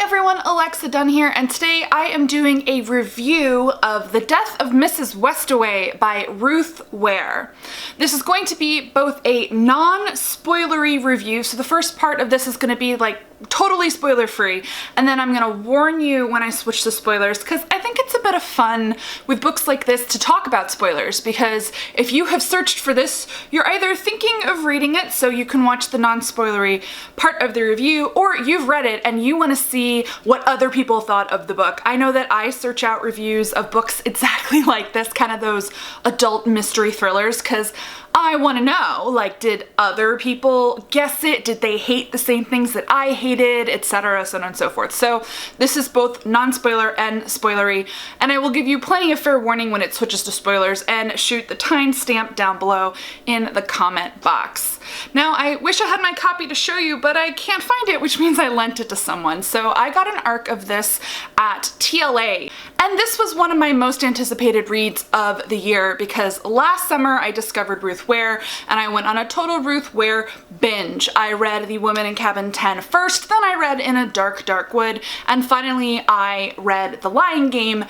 everyone, Alexa Dunn here, and today I am doing a review of The Death of Mrs. Westaway by Ruth Ware. This is going to be both a non-spoilery review, so the first part of this is going to be like totally spoiler-free, and then I'm going to warn you when I switch to spoilers, because I think it's a bit of fun with books like this to talk about spoilers, because if you have searched for this, you're either thinking of reading it so you can watch the non-spoilery part of the review, or you've read it and you want to see what other people thought of the book. I know that I search out reviews of books exactly like this, kind of those adult mystery thrillers, because I want to know, like, did other people guess it? Did they hate the same things that I hated, etc., so on and so forth. So this is both non-spoiler and spoilery, and I will give you plenty of fair warning when it switches to spoilers, and shoot the timestamp down below in the comment box. Now, I wish I had my copy to show you, but I can't find it, which means I lent it to someone. So I got an ARC of this at TLA, and this was one of my most anticipated reads of the year because last summer I discovered Ruth Ware, and I went on a total Ruth Ware binge. I read The Woman in Cabin 10 first, then I read In a Dark, Dark Wood, and finally I read The Lying Game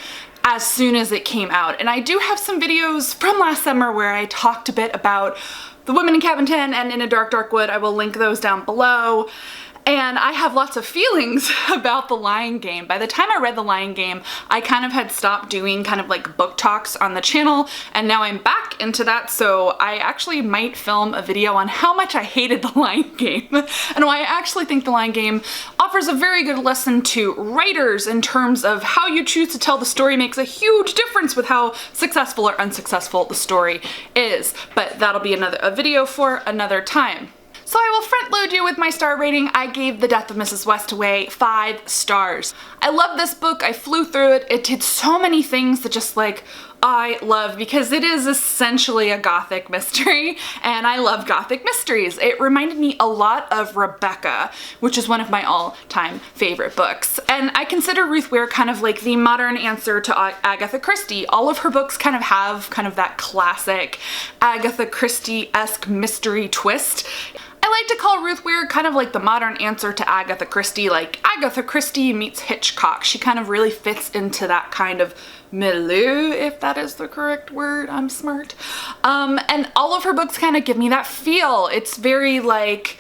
as soon as it came out. And I do have some videos from last summer where I talked a bit about The Woman in Cabin 10 and In a Dark, Dark Wood. I will link those down below. And I have lots of feelings about The Lying Game. By the time I read The Lying Game, I kind of had stopped doing kind of like book talks on the channel, and now I'm back into that, so I actually might film a video on how much I hated The Lying Game, and why I actually think The Lying Game offers a very good lesson to writers in terms of how you choose to tell the story makes a huge difference with how successful or unsuccessful the story is. But that'll be a video for another time. So I will front load you with my star rating. I gave The Death of Mrs. Westaway 5 stars. I love this book. I flew through it. It did so many things that just like I love, because it is essentially a Gothic mystery, and I love Gothic mysteries. It reminded me a lot of Rebecca, which is one of my all-time favorite books. And I consider Ruth Ware kind of like the modern answer to Agatha Christie. All of her books kind of have kind of that classic Agatha Christie-esque mystery twist. I like to call Ruth Ware kind of like the modern answer to Agatha Christie, like Agatha Christie meets Hitchcock. She kind of really fits into that kind of milieu, if that is the correct word. I'm smart. And all of her books kind of give me that feel. It's very like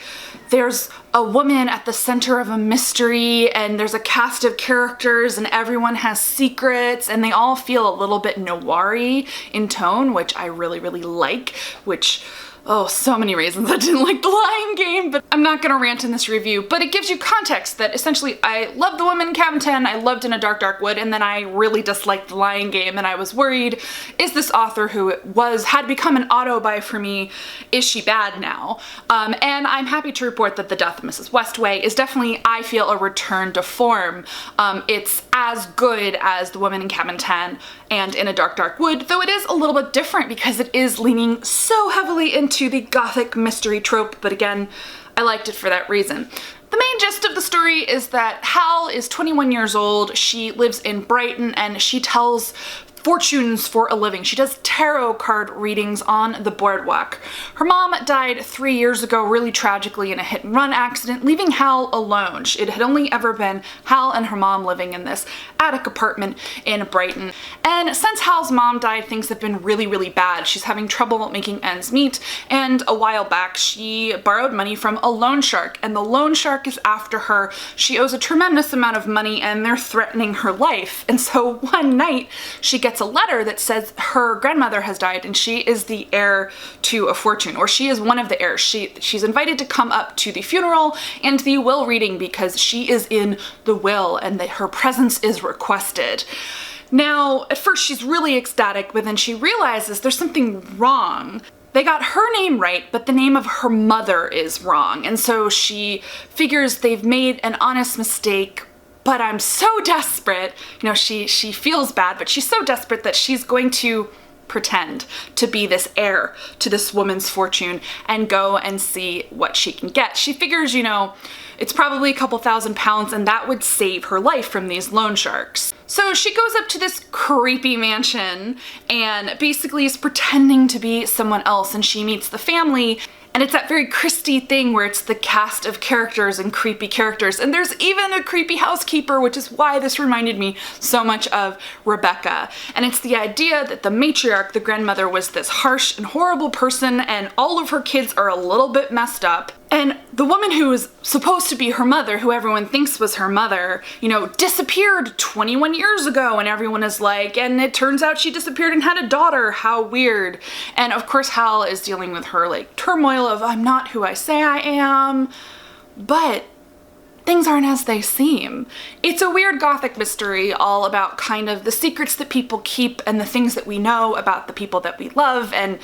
there's a woman at the center of a mystery, and there's a cast of characters, and everyone has secrets, and they all feel a little bit noir-y in tone, which I really, really like, oh, so many reasons I didn't like The Lying Game, but I'm not gonna rant in this review. But it gives you context that essentially I loved The Woman in Cabin 10, I loved In a Dark, Dark Wood, and then I really disliked The Lying Game, and I was worried, is this author who had become an auto-buy for me, is she bad now? And I'm happy to report that The Death of Mrs. Westaway is definitely, I feel, a return to form. It's as good as The Woman in Cabin 10 and In a Dark, Dark Wood, though it is a little bit different because it is leaning so heavily into the Gothic mystery trope, but again, I liked it for that reason. The main gist of the story is that Hal is 21 years old, she lives in Brighton, and she tells fortunes for a living. She does tarot card readings on the boardwalk. Her mom died 3 years ago really tragically in a hit-and-run accident, leaving Hal alone. It had only ever been Hal and her mom living in this attic apartment in Brighton. And since Hal's mom died, things have been really, really bad. She's having trouble making ends meet, and a while back she borrowed money from a loan shark, and the loan shark is after her. She owes a tremendous amount of money, and they're threatening her life. And so one night she gets a letter that says her grandmother has died and she is the heir to a fortune, or she is one of the heirs. She's invited to come up to the funeral and the will reading because she is in the will and that her presence is requested. Now, at first she's really ecstatic, but then she realizes there's something wrong. They got her name right, but the name of her mother is wrong, and so she figures they've made an honest mistake. But I'm so desperate, you know, she feels bad, but she's so desperate that she's going to pretend to be this heir to this woman's fortune and go and see what she can get. She figures, you know, it's probably a couple £1,000 and that would save her life from these loan sharks. So she goes up to this creepy mansion and basically is pretending to be someone else, and she meets the family. And it's that very Christie thing where it's the cast of characters and creepy characters. And there's even a creepy housekeeper, which is why this reminded me so much of Rebecca. And it's the idea that the matriarch, the grandmother, was this harsh and horrible person, and all of her kids are a little bit messed up. And the woman who is supposed to be her mother, who everyone thinks was her mother, you know, disappeared 21 years ago, and everyone is like, and it turns out she disappeared and had a daughter, how weird. And of course Hal is dealing with her like turmoil of, I'm not who I say I am, but things aren't as they seem. It's a weird Gothic mystery all about kind of the secrets that people keep and the things that we know about the people that we love, and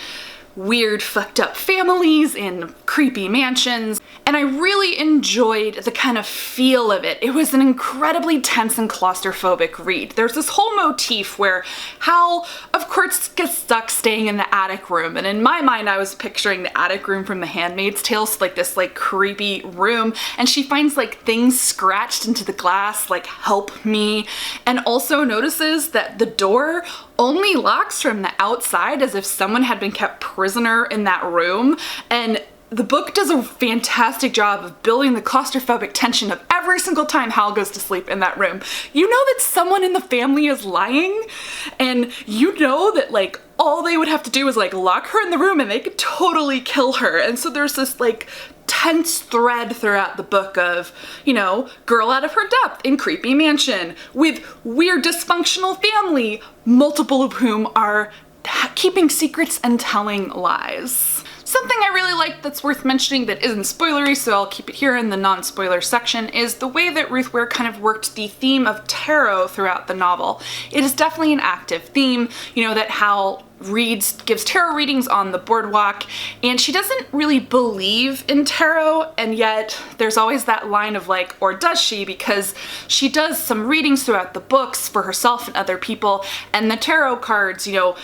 weird fucked up families in creepy mansions. And I really enjoyed the kind of feel of it. It was an incredibly tense and claustrophobic read. There's this whole motif where Hal, of course, gets stuck staying in the attic room, and in my mind I was picturing the attic room from The Handmaid's Tale, so like this like creepy room, and she finds like things scratched into the glass like help me, and also notices that the door only locks from the outside, as if someone had been kept prisoner in that room. And the book does a fantastic job of building the claustrophobic tension of every single time Hal goes to sleep in that room. You know that someone in the family is lying, and you know that like all they would have to do is like lock her in the room and they could totally kill her. And so there's this like tense thread throughout the book of, you know, girl out of her depth in creepy mansion with weird dysfunctional family, multiple of whom are keeping secrets and telling lies. Something I really like that's worth mentioning that isn't spoilery, so I'll keep it here in the non-spoiler section, is the way that Ruth Ware kind of worked the theme of tarot throughout the novel. It is definitely an active theme, you know, that Hal gives tarot readings on the boardwalk, and she doesn't really believe in tarot, and yet there's always that line of like, or does she? Because she does some readings throughout the books for herself and other people, and the tarot cards, you know,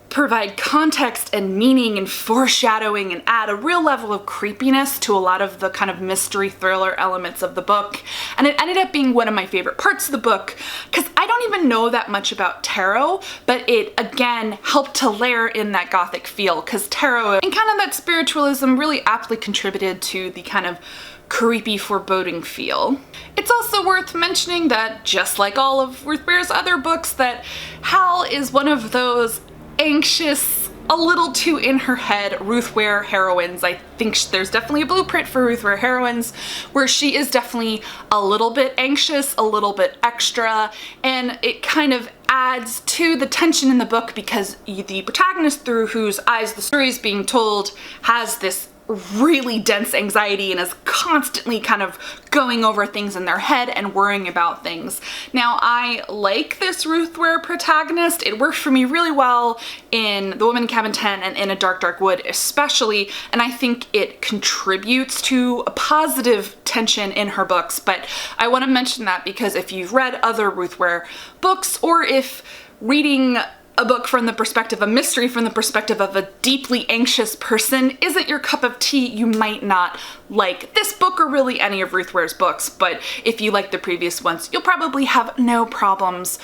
provide context and meaning and foreshadowing and add a real level of creepiness to a lot of the kind of mystery thriller elements of the book. And it ended up being one of my favorite parts of the book, because I don't even know that much about tarot, but it again helped to layer in that Gothic feel, because tarot and kind of that spiritualism really aptly contributed to the kind of creepy, foreboding feel. It's also worth mentioning that, just like all of Ruth Ware's other books, that Hal is one of those anxious, a little too in her head Ruth Ware heroines. I think there's definitely a blueprint for Ruth Ware heroines where she is definitely a little bit anxious, a little bit extra, and it kind of adds to the tension in the book because the protagonist through whose eyes the story is being told has this really dense anxiety and is constantly kind of going over things in their head and worrying about things. Now, I like this Ruth Ware protagonist. It worked for me really well in The Woman in Cabin 10 and In a Dark, Dark Wood especially, and I think it contributes to a positive tension in her books. But I want to mention that because if you've read other Ruth Ware books, or if reading a book from the perspective, a mystery from the perspective of a deeply anxious person isn't your cup of tea, you might not like this book or really any of Ruth Ware's books, but if you like the previous ones, you'll probably have no problems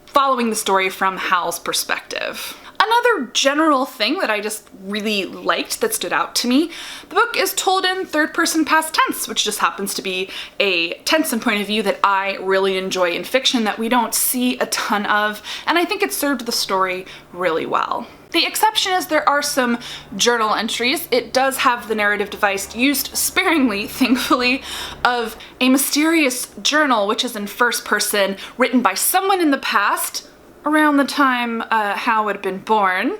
following the story from Hal's perspective. Another general thing that I just really liked that stood out to me, the book is told in third person past tense, which just happens to be a tense and point of view that I really enjoy in fiction that we don't see a ton of, and I think it served the story really well. The exception is there are some journal entries. It does have the narrative device used sparingly, thankfully, of a mysterious journal, which is in first person, written by someone in the past, around the time Hal had been born,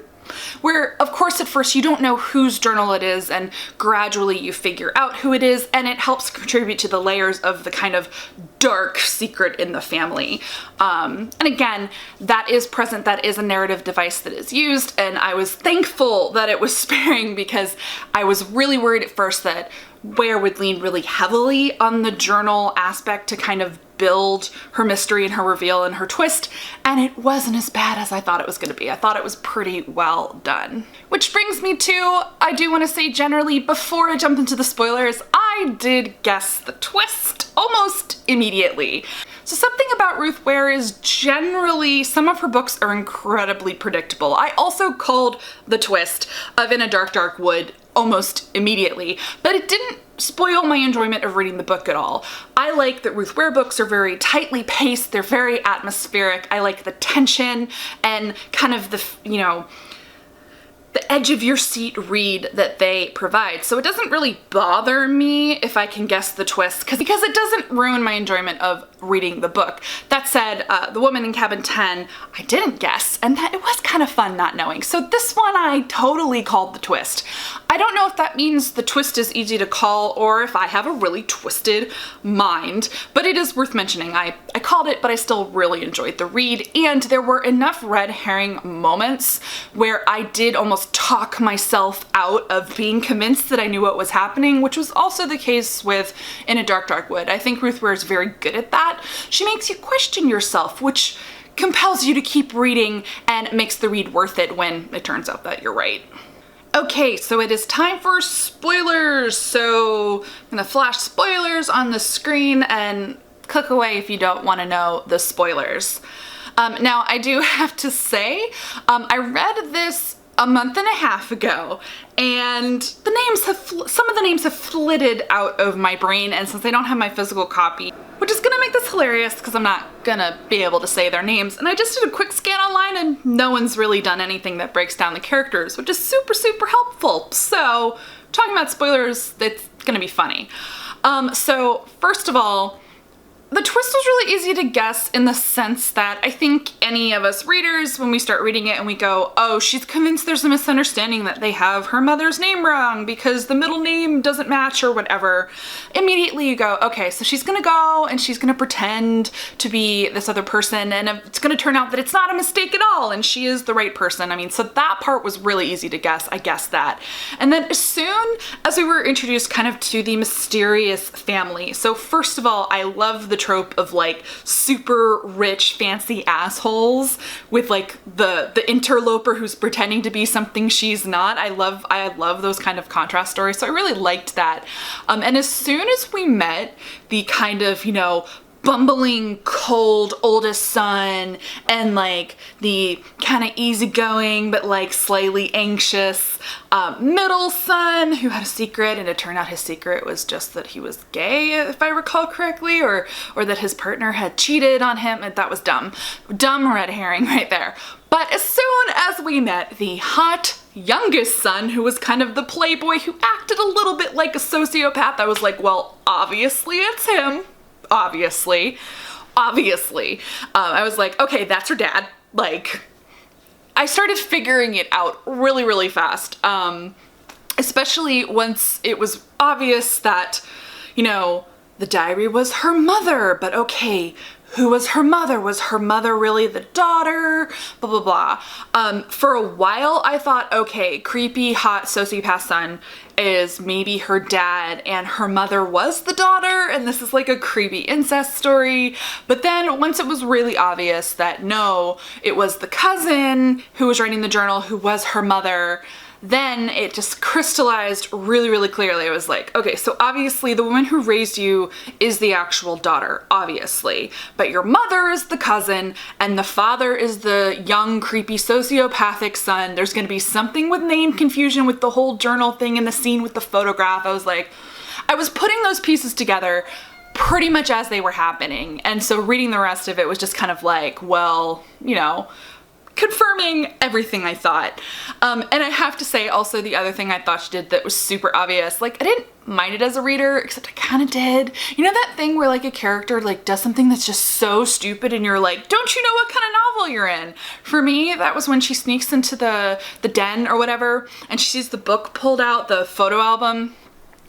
where of course at first you don't know whose journal it is, and gradually you figure out who it is, and it helps contribute to the layers of the kind of dark secret in the family. And again, that is present, that is a narrative device that is used, and I was thankful that it was sparing because I was really worried at first that Ware would lean really heavily on the journal aspect to kind of build her mystery and her reveal and her twist, and it wasn't as bad as I thought it was going to be. I thought it was pretty well done. Which brings me to, I do want to say generally, before I jump into the spoilers, I did guess the twist almost immediately. So something about Ruth Ware is generally, some of her books are incredibly predictable. I also called the twist of In a Dark, Dark Wood almost immediately, but it didn't spoil my enjoyment of reading the book at all. I like that Ruth Ware books are very tightly paced, they're very atmospheric. I like the tension and kind of the, you know, the edge of your seat read that they provide. So it doesn't really bother me if I can guess the twist, because it doesn't ruin my enjoyment of reading the book. That said, The Woman in Cabin 10, I didn't guess, and that it was kind of fun not knowing. So this one I totally called the twist. I don't know if that means the twist is easy to call or if I have a really twisted mind, but it is worth mentioning. I called it, but I still really enjoyed the read, and there were enough red herring moments where I did almost talk myself out of being convinced that I knew what was happening, which was also the case with In a Dark, Dark Wood. I think Ruth Ware is very good at that. She makes you question yourself, which compels you to keep reading and makes the read worth it when it turns out that you're right. Okay, so it is time for spoilers. So I'm gonna flash spoilers on the screen and click away if you don't want to know the spoilers. Now, I do have to say, I read this a month and a half ago, and some of the names have flitted out of my brain, and since I don't have my physical copy, which is gonna make this hilarious because I'm not gonna be able to say their names, and I just did a quick scan online and no one's really done anything that breaks down the characters, which is super, super helpful. So talking about spoilers, it's gonna be funny. So first of all, the twist was really easy to guess in the sense that I think any of us readers, when we start reading it and we go, oh, she's convinced there's a misunderstanding that they have her mother's name wrong because the middle name doesn't match or whatever, immediately you go, okay, so she's gonna go and she's gonna pretend to be this other person, and it's gonna turn out that it's not a mistake at all and she is the right person. I mean, so that part was really easy to guess. I guessed that. And then as soon as we were introduced kind of to the mysterious family, so first of all, I love the trope of like super rich fancy assholes with like the interloper who's pretending to be something she's not. I love those kind of contrast stories, so I really liked that. And as soon as we met the kind of, you know, bumbling, cold oldest son and like the kind of easygoing but like slightly anxious middle son who had a secret, and it turned out his secret was just that he was gay, if I recall correctly, or that his partner had cheated on him, and that was dumb red herring right there. But as soon as we met the hot youngest son, who was kind of the playboy who acted a little bit like a sociopath, I was like, well, obviously it's him. Obviously. I was like, okay, that's her dad. Like, I started figuring it out really, really fast. Especially once it was obvious that, you know, the diary was her mother, but okay, who was her mother? Was her mother really the daughter? Blah, blah, blah. For a while, I thought, okay, creepy, hot, sociopath son is maybe her dad and her mother was the daughter, and this is like a creepy incest story. But then once it was really obvious that no, it was the cousin who was writing the journal who was her mother, then it just crystallized really, really clearly. I was like, okay, so obviously the woman who raised you is the actual daughter, obviously, but your mother is the cousin and the father is the young, creepy, sociopathic son. There's gonna be something with name confusion with the whole journal thing and the scene with the photograph. I was like, I was putting those pieces together pretty much as they were happening. And so reading the rest of it was just kind of like, well, you know, confirming everything I thought. And I have to say also the other thing I thought she did that was super obvious, like I didn't mind it as a reader, except I kind of did. You know that thing where like a character like does something that's just so stupid and you're like, don't you know what kind of novel you're in? For me, that was when she sneaks into the den or whatever and she sees the book pulled out, the photo album,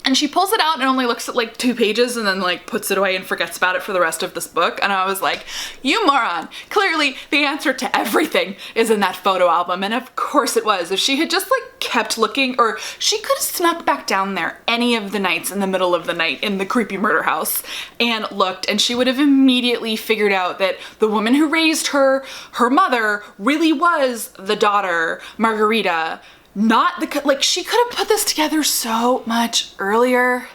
and she pulls it out and only looks at like 2 pages and then like puts it away and forgets about it for the rest of this book. And I was like, you moron. Clearly the answer to everything is in that photo album. And of course it was. If she had just like kept looking, or she could have snuck back down there any of the nights in the middle of the night in the creepy murder house and looked, and she would have immediately figured out that the woman who raised her, her mother, really was the daughter, Margarita. Not the, like, she could have put this together so much earlier.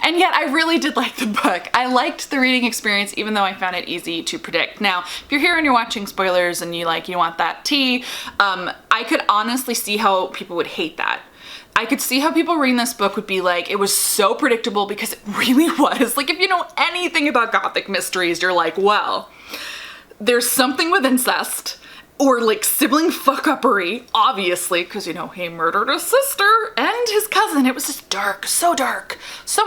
And yet I really did like the book. I liked the reading experience, even though I found it easy to predict. Now, if you're here and you're watching spoilers and you want that tea, I could honestly see how people would hate that. I could see how people reading this book would be like, it was so predictable, because it really was. Like, if you know anything about Gothic mysteries, you're like, well, there's something with incest, or like sibling fuck-uppery, obviously, because, you know, he murdered his sister and his cousin. It was just dark, so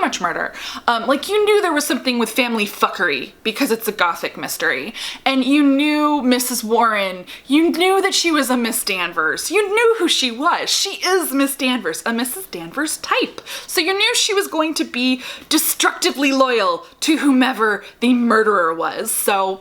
much murder. Like, you knew there was something with family fuckery because it's a Gothic mystery. And you knew Mrs. Warren, you knew that she was a Miss Danvers. You knew who she was. She is Miss Danvers, a Mrs. Danvers type. So you knew she was going to be destructively loyal to whomever the murderer was. So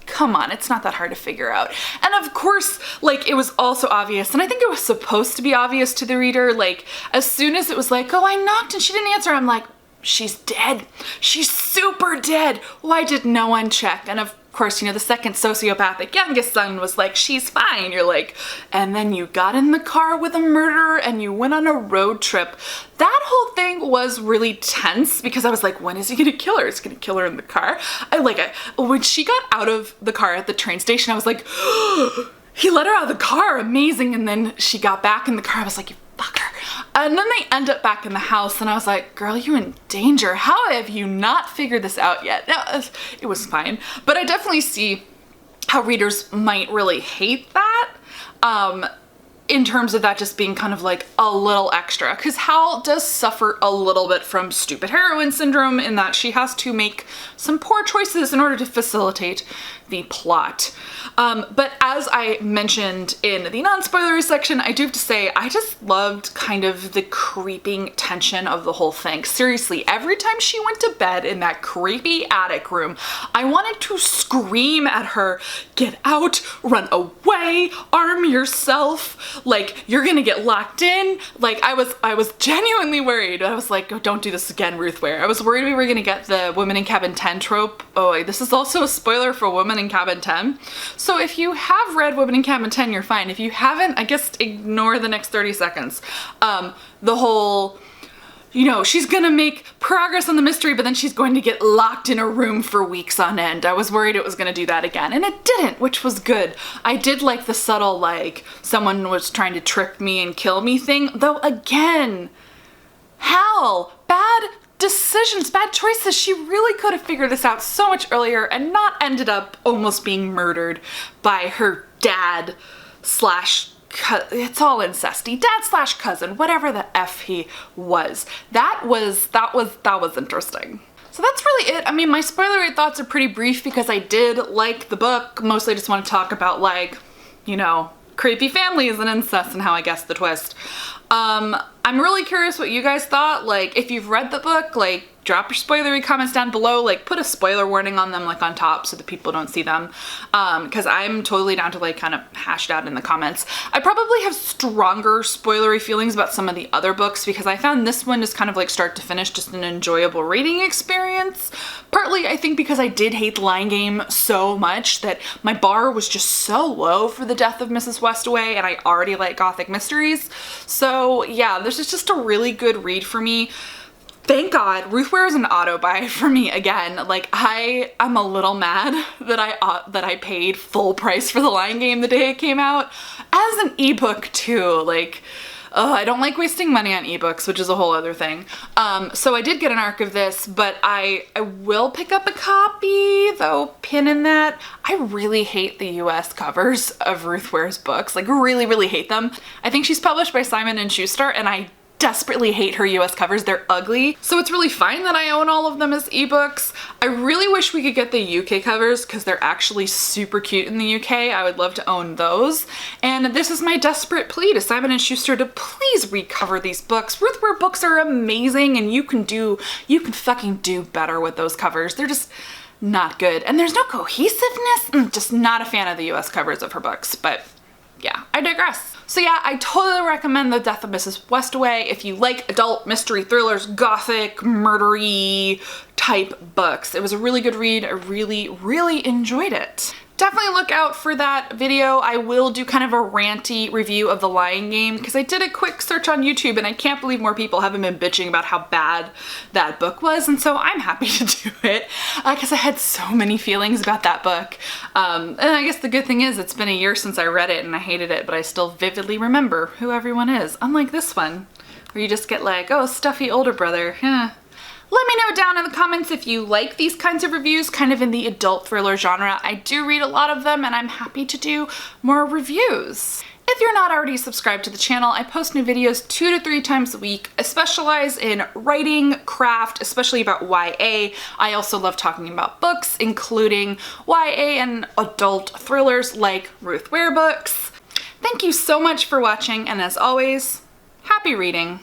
come on, it's not that hard to figure out. And of course, like, it was also obvious, and I think it was supposed to be obvious to the reader, like, as soon as it was like, oh, I knocked and she didn't answer, I'm like, she's dead. She's super dead. Why did no one check? And of course, you know, the second sociopathic youngest son was like, she's fine. You're like, and then you got in the car with a murderer and you went on a road trip. That whole thing was really tense, because I was like, when is he gonna kill her? Is he gonna kill her in the car? When she got out of the car at the train station, I was like, oh, he let her out of the car, amazing. And then she got back in the car, I was like, you fucker. And then they end up back in the house, and I was like, girl, you in danger. How have you not figured this out yet? No, it was fine. But I definitely see how readers might really hate that, in terms of that just being kind of like a little extra, because Hal does suffer a little bit from stupid heroine syndrome in that she has to make some poor choices in order to facilitate the plot. But as I mentioned in the non-spoilery section, I do have to say, I just loved kind of the creeping tension of the whole thing. Seriously, every time she went to bed in that creepy attic room, I wanted to scream at her, get out, run away, arm yourself, like, you're gonna get locked in. Like, I was genuinely worried. I was like, oh, don't do this again, Ruth Ware. I was worried we were gonna get the Women in Cabin 10 trope. Oh, this is also a spoiler for Women in Cabin 10. So if you have read Women in Cabin 10, you're fine. If you haven't, I guess ignore the next 30 seconds. The whole, you know, she's gonna make progress on the mystery, but then she's going to get locked in a room for weeks on end. I was worried it was gonna do that again, and it didn't, which was good. I did like the subtle, like, someone was trying to trip me and kill me thing, though again, Hal, bad decisions, bad choices. She really could have figured this out so much earlier and not ended up almost being murdered by her dad slash, it's all incesty, dad slash cousin, whatever the F he was. That was interesting. So that's really it. I mean, my spoilery thoughts are pretty brief because I did like the book. Mostly just want to talk about, like, you know, creepy families and incest and how I guessed the twist. I'm really curious what you guys thought. Like, if you've read the book, like, drop your spoilery comments down below, like, put a spoiler warning on them, like, on top so that people don't see them, because I'm totally down to, like, kind of hash it out in the comments. I probably have stronger spoilery feelings about some of the other books because I found this one just kind of, like, start to finish just an enjoyable reading experience. Partly, I think, because I did hate The Lying Game so much that my bar was just so low for The Death of Mrs. Westaway, and I already like Gothic mysteries. So, yeah, this is just a really good read for me. Thank God, Ruth Ware is an auto buy for me again. Like, I'm a little mad that I paid full price for The Lying Game the day it came out as an ebook too. Like, I don't like wasting money on ebooks, which is a whole other thing. So I did get an arc of this, but I will pick up a copy, though pin in that. I really hate the US covers of Ruth Ware's books, like really, really hate them. I think she's published by Simon & Schuster, and I desperately hate her US covers. They're ugly. So it's really fine that I own all of them as ebooks. I really wish we could get the UK covers because they're actually super cute in the UK. I would love to own those. And this is my desperate plea to Simon & Schuster to please recover these books. Ruth Ware books are amazing, and you can fucking do better with those covers. They're just not good. And there's no cohesiveness. Just not a fan of the US covers of her books, but yeah, I digress. So yeah, I totally recommend The Death of Mrs. Westaway if you like adult mystery thrillers, Gothic, murdery type books. It was a really good read. I really, really enjoyed it. definitely look out for that video. I will do kind of a ranty review of The Lion Game because I did a quick search on YouTube and I can't believe more people haven't been bitching about how bad that book was, and so I'm happy to do it because I had so many feelings about that book. And I guess the good thing is it's been a year since I read it and I hated it, but I still vividly remember who everyone is, unlike this one where you just get like, oh, stuffy older brother. Let me know down in the comments if you like these kinds of reviews, kind of in the adult thriller genre. I do read a lot of them and I'm happy to do more reviews. If you're not already subscribed to the channel, I post new videos 2 to 3 times a week. I specialize in writing, craft, especially about YA. I also love talking about books, including YA and adult thrillers like Ruth Ware books. Thank you so much for watching, and as always, happy reading.